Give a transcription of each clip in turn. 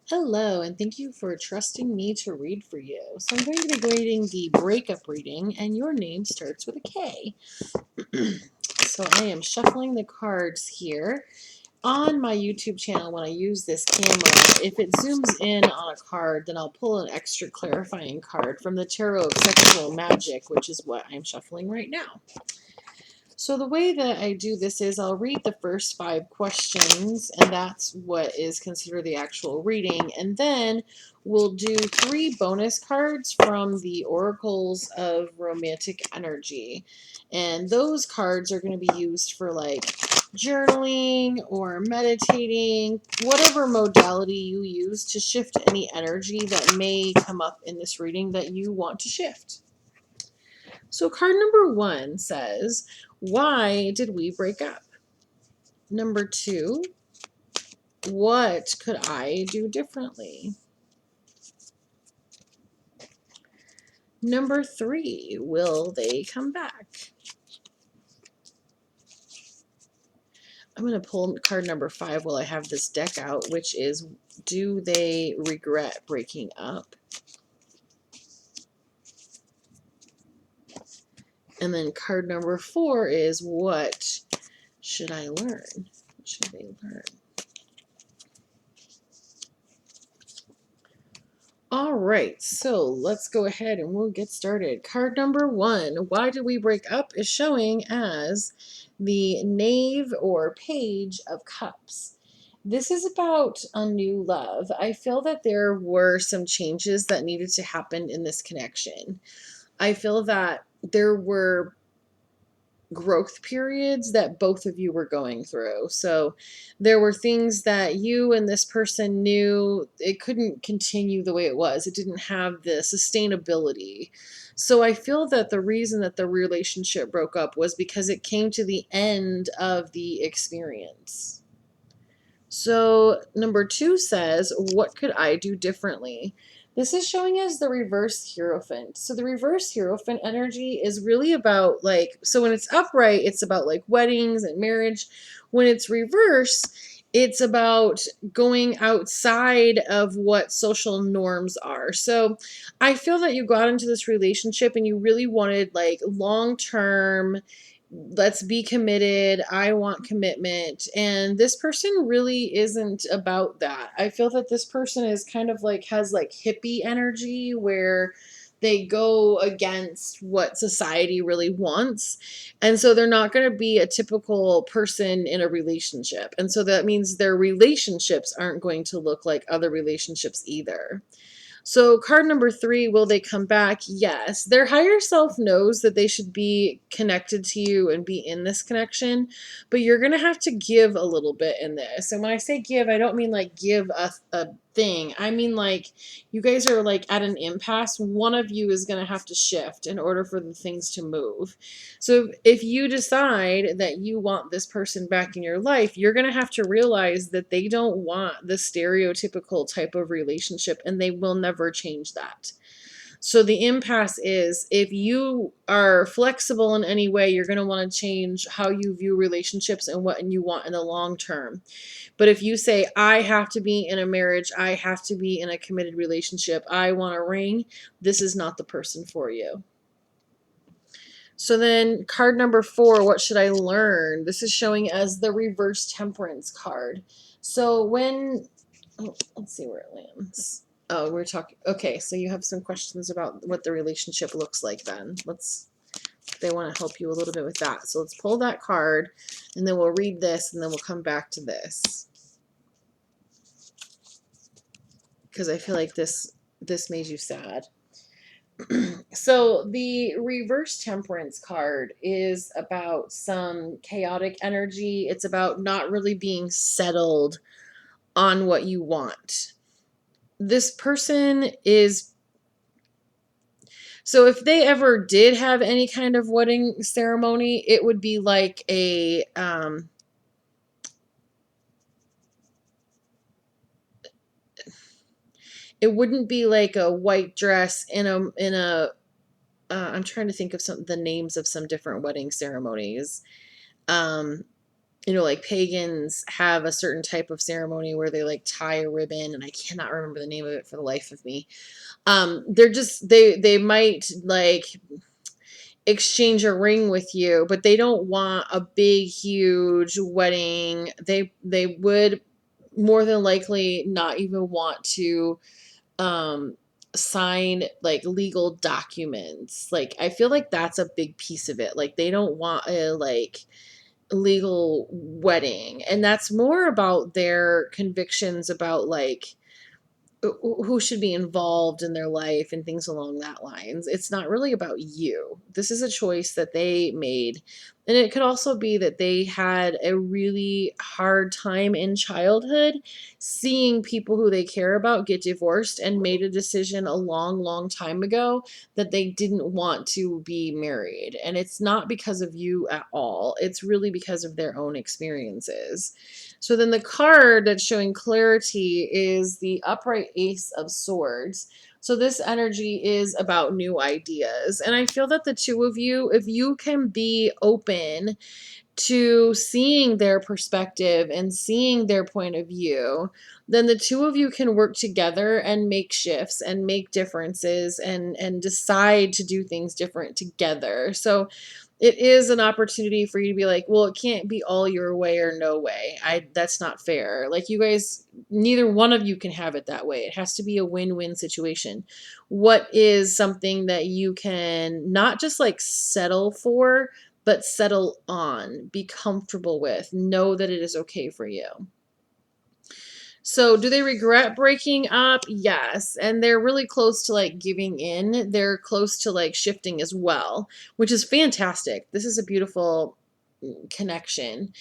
Hello, and thank you for trusting me to read for you. So I'm going to be grading the breakup reading, and your name starts with a K. So I am shuffling the cards here. On my YouTube channel, when I use this camera, if it zooms in on a card, then I'll pull an extra clarifying card from the Tarot of Sexual Magic, which is what I'm shuffling right now. So the way that I do this is I'll read the first 5 questions, and that's what is considered the actual reading. And then we'll do 3 bonus cards from the Oracles of Romantic Energy. And those cards are going to be used for like journaling or meditating, whatever modality you use to shift any energy that may come up in this reading that you want to shift. So card number 1 says, why did we break up? Number 2, what could I do differently? Number 3, will they come back? I'm going to pull card number 5 while I have this deck out, which is, do they regret breaking up? And then card number 4 is, what should I learn? What should they learn? All right, so let's go ahead and we'll get started. Card number 1, why did we break up, is showing as the Knave or Page of Cups. This is about a new love. I feel that there were some changes that needed to happen in this connection. I feel that there were growth periods that both of you were going through. So there were things that you and this person knew it couldn't continue the way it was. It didn't have the sustainability. So I feel that the reason that the relationship broke up was because it came to the end of the experience. So number 2 says, what could I do differently? This is showing as the reverse Hierophant. So the reverse Hierophant energy is really about like, so when it's upright, it's about like weddings and marriage. When it's reverse, it's about going outside of what social norms are. So I feel that you got into this relationship and you really wanted like long-term, let's be committed, I want commitment, and this person really isn't about that. I feel that this person is kind of like has like hippie energy where they go against what society really wants, and so they're not going to be a typical person in a relationship, and so that means their relationships aren't going to look like other relationships either. So card number 3, will they come back? Yes. Their higher self knows that they should be connected to you and be in this connection, but you're going to have to give a little bit in this. And when I say give, I don't mean like give a thing. I mean like you guys are like at an impasse. One of you is going to have to shift in order for the things to move. So if you decide that you want this person back in your life, you're going to have to realize that they don't want the stereotypical type of relationship and they will never change that. So the impasse is, if you are flexible in any way, you're going to want to change how you view relationships and what you want in the long term. But if you say, I have to be in a marriage, I have to be in a committed relationship, I want a ring, this is not the person for you. So then card number 4, what should I learn? This is showing as the reverse Temperance card. So when, let's see where it lands. Oh, we're talking, okay, so you have some questions about what the relationship looks like then. They want to help you a little bit with that. So let's pull that card and then we'll read this and then we'll come back to this. Because I feel like this made you sad. So the reverse Temperance card is about some chaotic energy. It's about not really being settled on what you want. This person is, so if they ever did have any kind of wedding ceremony, it would be like a it wouldn't be like a white dress in a I'm trying to think of the names of some different wedding ceremonies. like pagans have a certain type of ceremony where they like tie a ribbon, and I cannot remember the name of it for the life of me. They're just they might like exchange a ring with you, but they don't want a big huge wedding. They would more than likely not even want to um sign like legal documents. Like I feel like that's a big piece of it. Like they don't want a like legal wedding, and that's more about their convictions about like who should be involved in their life and things along that lines. It's not really about you. This is a choice that they made. And it could also be that they had a really hard time in childhood seeing people who they care about get divorced and made a decision a long, long time ago that they didn't want to be married. And it's not because of you at all. It's really because of their own experiences. So then the card that's showing clarity is the upright ace of swords. So this energy is about new ideas. And I feel that the two of you, if you can be open to seeing their perspective and seeing their point of view, then the two of you can work together and make shifts and make differences and decide to do things different together. So it is an opportunity for you to be like, well, it can't be all your way or no way. That's not fair. Like you guys, neither one of you can have it that way. It has to be a win-win situation. What is something that you can not just like settle for, but settle on, be comfortable with, know that it is okay for you? So, do they regret breaking up? Yes. And they're really close to like giving in. They're close to like shifting as well, which is fantastic. This is a beautiful connection.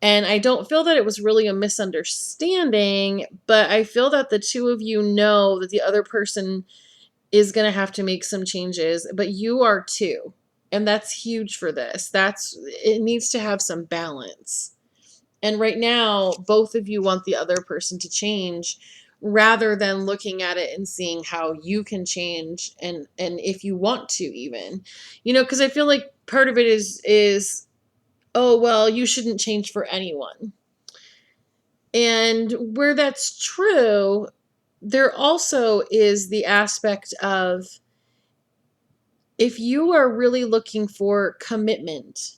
And I don't feel that it was really a misunderstanding, but I feel that the two of you know that the other person is going to have to make some changes, but you are too. And that's huge for this. It needs to have some balance. And right now, both of you want the other person to change rather than looking at it and seeing how you can change and if you want to even. Because I feel like part of it is oh, well, you shouldn't change for anyone. And where that's true, there also is the aspect of if you are really looking for commitment,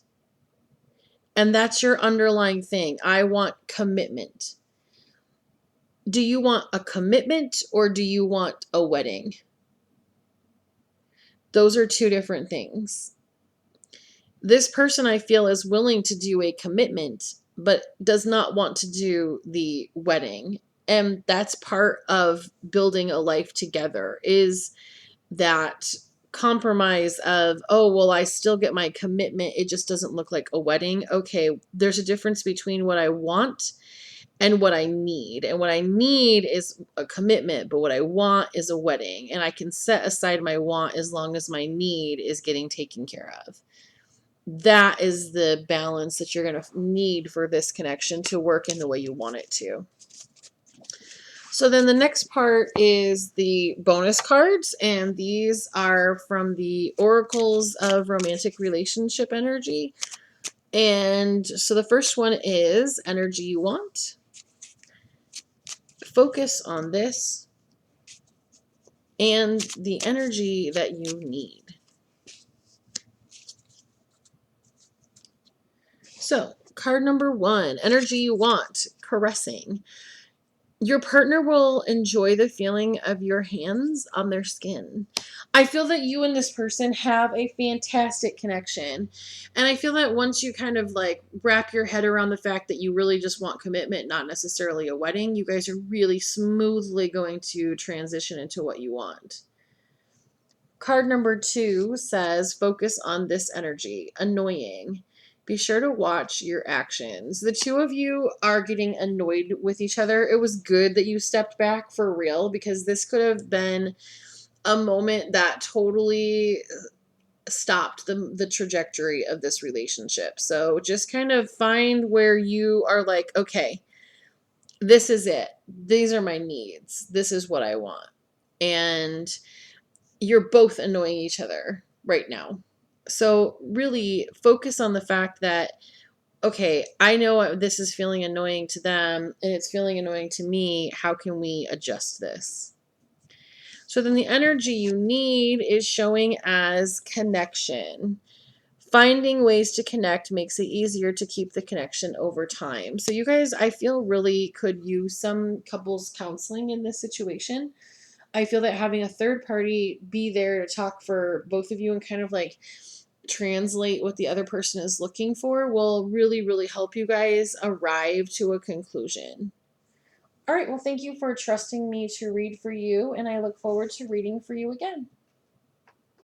and that's your underlying thing, I want commitment. Do you want a commitment or do you want a wedding? Those are two different things. This person I feel is willing to do a commitment, but does not want to do the wedding. And that's part of building a life together is that compromise of, oh, well, I still get my commitment. It just doesn't look like a wedding. Okay, there's a difference between what I want and what I need. And what I need is a commitment, but what I want is a wedding. And I can set aside my want as long as my need is getting taken care of. That is the balance that you're going to need for this connection to work in the way you want it to. So then the next part is the bonus cards, and these are from the Oracles of Romantic Relationship Energy. And so the first one is Energy You Want. Focus on this and the energy that you need. So, card number 1, Energy You Want, Caressing. Your partner will enjoy the feeling of your hands on their skin. I feel that you and this person have a fantastic connection. And I feel that once you kind of like wrap your head around the fact that you really just want commitment, not necessarily a wedding, you guys are really smoothly going to transition into what you want. Card number 2 says, focus on this energy, annoying. Be sure to watch your actions. The two of you are getting annoyed with each other. It was good that you stepped back for real because this could have been a moment that totally stopped the trajectory of this relationship. So just kind of find where you are like, okay, this is it. These are my needs. This is what I want. And you're both annoying each other right now. So really focus on the fact that okay, I know this is feeling annoying to them and it's feeling annoying to me. How can we adjust this? So then the energy you need is showing as connection. Finding ways to connect makes it easier to keep the connection over time. So you guys, I feel really could use some couples counseling in this situation. I feel that having a third party be there to talk for both of you and kind of like translate what the other person is looking for will really, really help you guys arrive to a conclusion. All right, well, thank you for trusting me to read for you, and I look forward to reading for you again.